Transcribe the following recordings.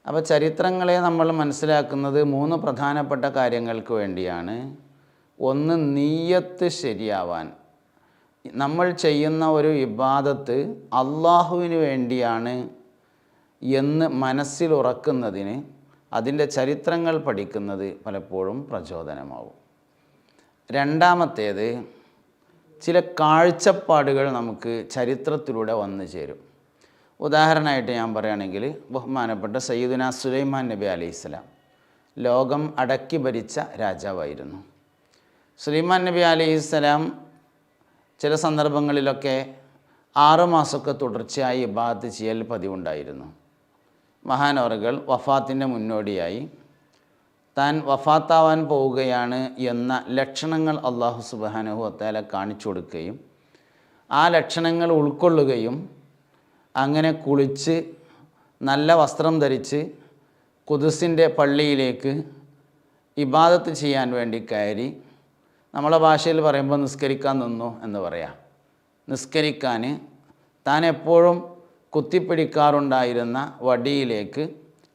അപ്പോൾ ചരിത്രങ്ങളെ നമ്മൾ മനസ്സിലാക്കുന്നത് 3 പ്രധാനപ്പെട്ട കാര്യങ്ങൾക്ക് വേണ്ടിയാണ്. ഒന്ന്, നീയത്ത് ശരിയാവാൻ. നമ്മൾ ചെയ്യുന്ന ഒരു ഇബാദത്ത് അള്ളാഹുവിന് വേണ്ടിയാണ് എന്ന് മനസ്സിലുറക്കുന്നതിന് അതിൻ്റെ ചരിത്രങ്ങൾ പഠിക്കുന്നത് പലപ്പോഴും പ്രചോദനമാവും. രണ്ടാമത്തേത്, ചില കാഴ്ചപ്പാടുകൾ നമുക്ക് ചരിത്രത്തിലൂടെ വന്നു ചേരും. ഉദാഹരണമായിട്ട് ഞാൻ പറയുകയാണെങ്കിൽ, ബഹുമാനപ്പെട്ട സയ്യിദുന സുലൈമാൻ നബി അലൈഹിസ്സലാം ലോകം അടക്കി ഭരിച്ച രാജാവായിരുന്നു. സുലൈമാൻ നബി അലൈഹിസ്സലാം ചില സന്ദർഭങ്ങളിലൊക്കെ 6 മാസമൊക്കെ തുടർച്ചയായി ഇബാദത്ത് ചെയ്യൽ പതിവുണ്ടായിരുന്നു. മഹാനവറുകൾ വഫാത്തിൻ്റെ മുന്നോടിയായി താൻ വഫാത്താവാൻ പോവുകയാണ് എന്ന ലക്ഷണങ്ങൾ അല്ലാഹു സുബ്ഹാനഹു വ തആല കാണിച്ചു കൊടുക്കുകയും ആ ലക്ഷണങ്ങൾ ഉൾക്കൊള്ളുകയും അങ്ങനെ കുളിച്ച് നല്ല വസ്ത്രം ധരിച്ച് ഖുദ്സിൻ്റെ പള്ളിയിലേക്ക് ഇബാദത്ത് ചെയ്യാൻ വേണ്ടി കയറി. നമ്മളെ ഭാഷയിൽ പറയുമ്പോൾ നിസ്കരിക്കാൻ നിന്നു എന്ന് പറയാം. നിസ്കരിക്കാൻ താൻ എപ്പോഴും കുത്തിപ്പിടിക്കാറുണ്ടായിരുന്ന വടിയിലേക്ക്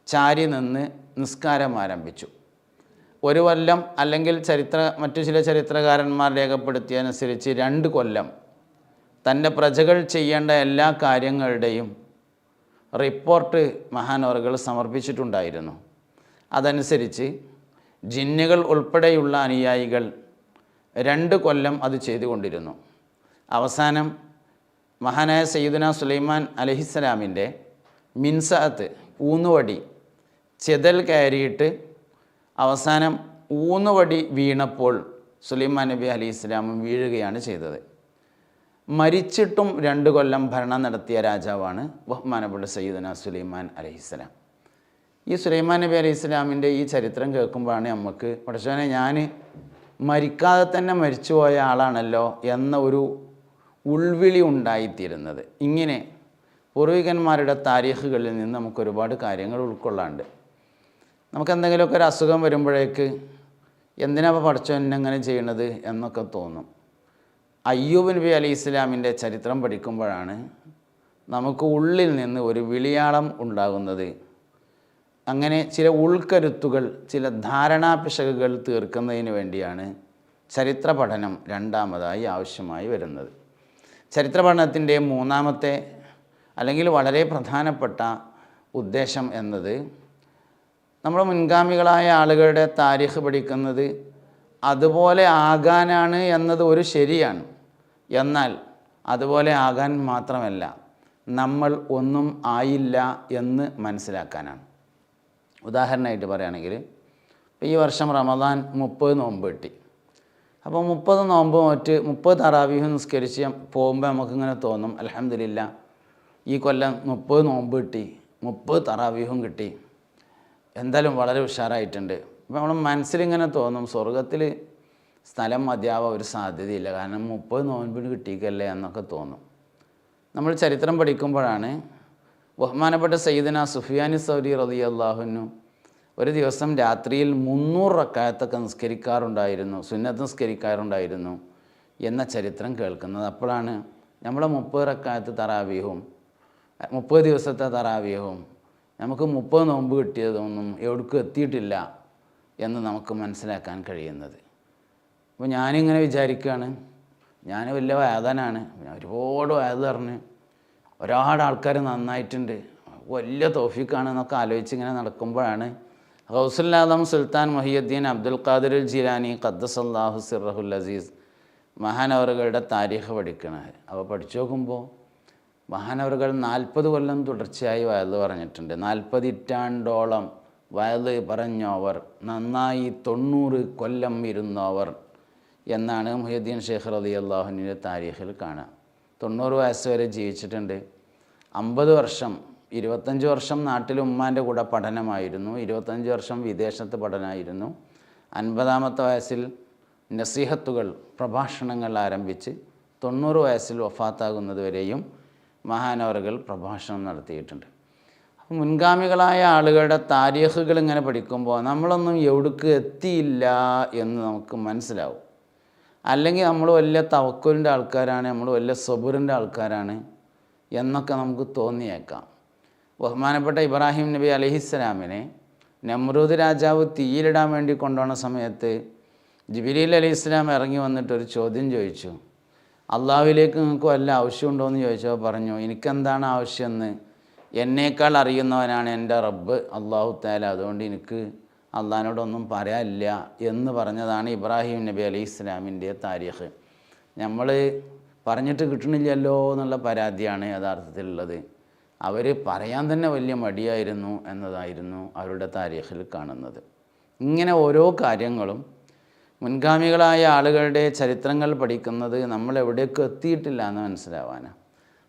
ചാരി നിന്ന് നിസ്കാരം ആരംഭിച്ചു. 1 കൊല്ലം, അല്ലെങ്കിൽ മറ്റു ചില ചരിത്രകാരന്മാർ രേഖപ്പെടുത്തിയതനുസരിച്ച് 2 കൊല്ലം തൻ്റെ പ്രജകൾ ചെയ്യേണ്ട എല്ലാ കാര്യങ്ങളുടെയും റിപ്പോർട്ട് മഹാനവറുകൾ സമർപ്പിച്ചിട്ടുണ്ടായിരുന്നു. അതനുസരിച്ച് ജിന്നുകൾ ഉൾപ്പെടെയുള്ള അനുയായികൾ 2 കൊല്ലം അത് ചെയ്തുകൊണ്ടിരുന്നു. അവസാനം മഹാനായ സയ്യിദുന സുലൈമാൻ അലൈഹിസ്സലാമിൻ്റെ മിൻസഅത്ത്, ഊന്നുവടി ചെതൽ കയറിയിട്ട് അവസാനം ഊന്നുവടി വീണപ്പോൾ സുലൈമാൻ നബി അലൈഹിസ്സലാമും വീഴുകയാണ് ചെയ്തത്. മരിച്ചിട്ടും 2 കൊല്ലം ഭരണം നടത്തിയ രാജാവാണ് ബഹുമാനപ്പെട്ട സയ്യിദുന സുലൈമാൻ അലൈഹിസ്സലാം. ഈ സുലൈമാൻ നബി അലൈഹിസ്സലാമിൻ്റെ ഈ ചരിത്രം കേൾക്കുമ്പോഴാണ് നമുക്ക് പടച്ചോനെ, ഞാൻ മരിക്കാതെ തന്നെ മരിച്ചുപോയ ആളാണല്ലോ എന്ന ഒരു ഉൾവിളി ഉണ്ടായിത്തീരുന്നത്. ഇങ്ങനെ പൂർവികന്മാരുടെ താരീഖുകളിൽ നിന്ന് നമുക്ക് ഒരുപാട് കാര്യങ്ങൾ ഉൾക്കൊള്ളാണ്ട്. നമുക്കെന്തെങ്കിലുമൊക്കെ ഒരു അസുഖം വരുമ്പോഴേക്ക് എന്തിനാ പടച്ചോൻ എങ്ങനെ ചെയ്യണത് എന്നൊക്കെ തോന്നും. അയ്യൂബ് നബി അലൈഹി ഇസ്ലാമിൻ്റെ ചരിത്രം പഠിക്കുമ്പോഴാണ് നമുക്ക് ഉള്ളിൽ നിന്ന് ഒരു വിളിയാളം ഉണ്ടാകുന്നത്. അങ്ങനെ ചില ഉൾക്കരുത്തുകൾ, ചില ധാരണാപിശകുകൾ തീർക്കുന്നതിന് വേണ്ടിയാണ് ചരിത്ര പഠനം രണ്ടാമതായി ആവശ്യമായി വരുന്നത്. ചരിത്ര പഠനത്തിൻ്റെ 3ാമത്തെ അല്ലെങ്കിൽ വളരെ പ്രധാനപ്പെട്ട ഉദ്ദേശം എന്നത് നമ്മുടെ മുൻഗാമികളായ ആളുകളുടെ താരീഖ് പഠിക്കുന്നത് അതുപോലെ ആകാനാണ് എന്നത് ഒരു ശരിയാണ്. എന്നാൽ അതുപോലെ ആകാൻ മാത്രമല്ല, നമ്മൾ ഒന്നും ആയില്ല എന്ന് മനസ്സിലാക്കാനാണ്. ഉദാഹരണമായിട്ട് പറയുകയാണെങ്കിൽ, ഈ വർഷം റമദാൻ 30 നോമ്പ് കിട്ടി. അപ്പോൾ 30 നോമ്പ് മറ്റ് 30 തറാവീഹ് നിസ്കരിച്ച് പോകുമ്പോൾ നമുക്കിങ്ങനെ തോന്നും, അൽഹംദുലില്ലാ ഈ കൊല്ലം 30 നോമ്പ് കിട്ടി, 30 തറാവീഹും കിട്ടി, എന്തായാലും വളരെ ഉഷാറായിട്ടുണ്ട്. അപ്പോൾ നമ്മുടെ മനസ്സിലിങ്ങനെ തോന്നും, സ്വർഗത്തിൽ സ്ഥലം മതിയാവാൻ ഒരു സാധ്യതയില്ല, കാരണം 30 നോൻപിന് കിട്ടിയിക്കല്ലേ എന്നൊക്കെ തോന്നും. നമ്മൾ ചരിത്രം പഠിക്കുമ്പോഴാണ് ബഹുമാനപ്പെട്ട സയ്യിദന സുഫിയാനി സൗരി റളിയല്ലാഹു അൻഹു ഒരു ദിവസം രാത്രിയിൽ 300 റക്അത്തൊക്കെ നിസ്കരിക്കാറുണ്ടായിരുന്നു, സുന്നത്ത് നിസ്കരിക്കാറുണ്ടായിരുന്നു എന്ന ചരിത്രം കേൾക്കുന്നത്. അപ്പോഴാണ് നമ്മളെ 30 റക്അത്ത് തറാവീഹും 30 ദിവസത്തെ തറാവീഹും നമുക്ക് 30 നോമ്പ് കിട്ടിയതൊന്നും എവിടേക്കും എത്തിയിട്ടില്ല എന്ന് നമുക്ക് മനസ്സിലാക്കാൻ കഴിയുന്നത്. അപ്പോൾ ഞാനിങ്ങനെ വിചാരിക്കുകയാണ്, ഞാൻ വലിയ വേദനാണ്, ഒരുപാട് വേദ പറഞ്ഞ് ഒരുപാട് ആൾക്കാർ നന്നായിട്ടുണ്ട്, വലിയ തൗഫീഖാണ് എന്നൊക്കെ ആലോചിച്ച് ഇങ്ങനെ നടക്കുമ്പോഴാണ് ഗൗസുൽ ആദം സുൽത്താൻ മുഹിയുദ്ദീൻ അബ്ദുൽ ഖാദിർ ജീലാനി ഖദ്ദസല്ലാഹു സിർറഹുൽ അസീസ് മഹാനവറുകളുടെ താരീഖ് പഠിക്കണത്. അപ്പോൾ പഠിച്ചു നോക്കുമ്പോൾ മഹാനവറുകൾ 40 കൊല്ലം തുടർച്ചയായി വയല് പറഞ്ഞിട്ടുണ്ട്. 40 ഇറ്റാണ്ടോളം വയല് പറഞ്ഞോവർ, നന്നായി 90 കൊല്ലം ഇരുന്നോവർ എന്നാണ് മുഹിയുദ്ദീൻ ഷെയ്ഖ് റളിയല്ലാഹു അൻഹുവിൻ്റെ താരീഖിൽ കാണാം. 90 വയസ്സ് വരെ ജീവിച്ചിട്ടുണ്ട്. 50 വർഷം, 25 വർഷം നാട്ടിൽ ഉമ്മാൻ്റെ കൂടെ പഠനമായിരുന്നു, 25 വർഷം വിദേശത്ത് പഠനമായിരുന്നു. 50ാമത്തെ വയസ്സിൽ നസീഹത്തുകൾ, പ്രഭാഷണങ്ങൾ ആരംഭിച്ച് 90 വയസ്സിൽ വഫാത്താകുന്നത് വരെയും മഹാനവറുകൾ പ്രഭാഷണം നടത്തിയിട്ടുണ്ട്. അപ്പോൾ മുൻഗാമികളായ ആളുകളുടെ താരീഖുകൾ ഇങ്ങനെ പഠിക്കുമ്പോൾ നമ്മളൊന്നും എവിടേക്ക് എത്തിയില്ല എന്ന് നമുക്ക് മനസ്സിലാവും. അല്ലെങ്കിൽ നമ്മൾ വലിയ തവക്കുലിൻ്റെ ആൾക്കാരാണ്, നമ്മൾ വലിയ സബുറിൻ്റെ ആൾക്കാരാണ് എന്നൊക്കെ നമുക്ക് തോന്നിയേക്കാം. ബഹുമാനപ്പെട്ട ഇബ്രാഹിം നബി അലൈഹിസ്സലാമിനെ നമ്രൂദ് രാജാവ് തീയിലിടാൻ വേണ്ടി കൊണ്ടുപോകുന്ന സമയത്ത് ജിബ്രീൽ അലൈഹിസ്സലാം ഇറങ്ങി വന്നിട്ടൊരു ചോദ്യം ചോദിച്ചു. അള്ളാഹുവിലേക്ക് നിങ്ങൾക്ക് വല്ല ആവശ്യമുണ്ടോ എന്ന് ചോദിച്ചപ്പോൾ പറഞ്ഞു, എനിക്കെന്താണ് ആവശ്യമെന്ന് എന്നേക്കാൾ അറിയുന്നവനാണ് എൻ്റെ റബ്ബ് അള്ളാഹു തആല, അതുകൊണ്ട് എനിക്ക് അള്ളാഹിനോടൊന്നും പറയാനില്ല എന്ന് പറഞ്ഞതാണ് ഇബ്രാഹിം നബി അലൈഹിസ്സലാമിൻ്റെ താരീഖ്. നമ്മൾ പറഞ്ഞിട്ട് കിട്ടണില്ലല്ലോ എന്നുള്ള പരാതിയാണ് യഥാർത്ഥത്തിലുള്ളത്. അവർ പറയാൻ തന്നെ വലിയ മടിയായിരുന്നു എന്നതായിരുന്നു അവരുടെ താരീഖിൽ കാണുന്നത്. ഇങ്ങനെ ഓരോ കാര്യങ്ങളും മുൻഗാമികളായ ആളുകളുടെ ചരിത്രങ്ങൾ പഠിക്കുന്നത് നമ്മൾ എവിടേക്കും എത്തിയിട്ടില്ല എന്ന് മനസ്സിലാവാനാണ്.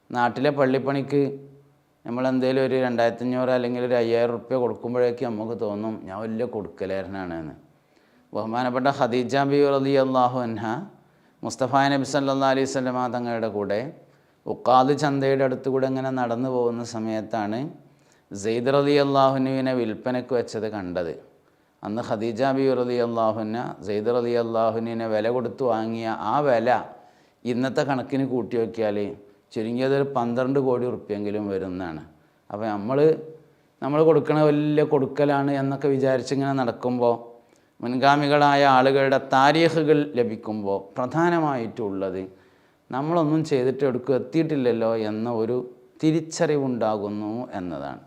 നാട്ടിലെ പള്ളിപ്പണിക്ക് നമ്മളെന്തെങ്കിലും ഒരു 2500 അല്ലെങ്കിൽ ഒരു 5000 റുപ്യ കൊടുക്കുമ്പോഴേക്ക് നമുക്ക് തോന്നും ഞാൻ വലിയ കൊടുക്കലേരനാണെന്ന്. ബഹുമാനപ്പെട്ട ഖദീജ ബിബി റളിയല്ലാഹു അൻഹ മുസ്തഫ നബി സല്ലല്ലാഹു അലൈഹി വസല്ലമ തങ്ങളുടെ കൂടെ ഉഖാദ് ചന്തയുടെ അടുത്ത് കൂടെ ഇങ്ങനെ നടന്നു പോകുന്ന സമയത്താണ് സെയ്ദ് റളിയല്ലാഹുവിനെ വിൽപ്പനയ്ക്ക് വെച്ചത് കണ്ടത്. അന്ന് ഖദീജ ബിബി റളിയല്ലാഹു അൻഹ സെയ്ദ് റളിയല്ലാഹുവിനെ വില കൊടുത്ത് വാങ്ങിയ ആ വില ഇന്നത്തെ കണക്കിന് കൂട്ടി വയ്ക്കിയാൽ ചുരുങ്ങിയതൊരു 12 കോടി റുപ്യെങ്കിലും വരുന്നതാണ്. അപ്പോൾ നമ്മൾ കൊടുക്കണ വലിയ കൊടുക്കലാണ് എന്നൊക്കെ വിചാരിച്ചിങ്ങനെ നടക്കുമ്പോൾ മുൻഗാമികളായ ആളുകളുടെ താരീഖുകൾ ലഭിക്കുമ്പോൾ പ്രധാനമായിട്ടുള്ളത് നമ്മളൊന്നും ചെയ്തിട്ട് എടുക്കും എത്തിയിട്ടില്ലല്ലോ എന്ന ഒരു തിരിച്ചറിവുണ്ടാകുന്നു എന്നതാണ്.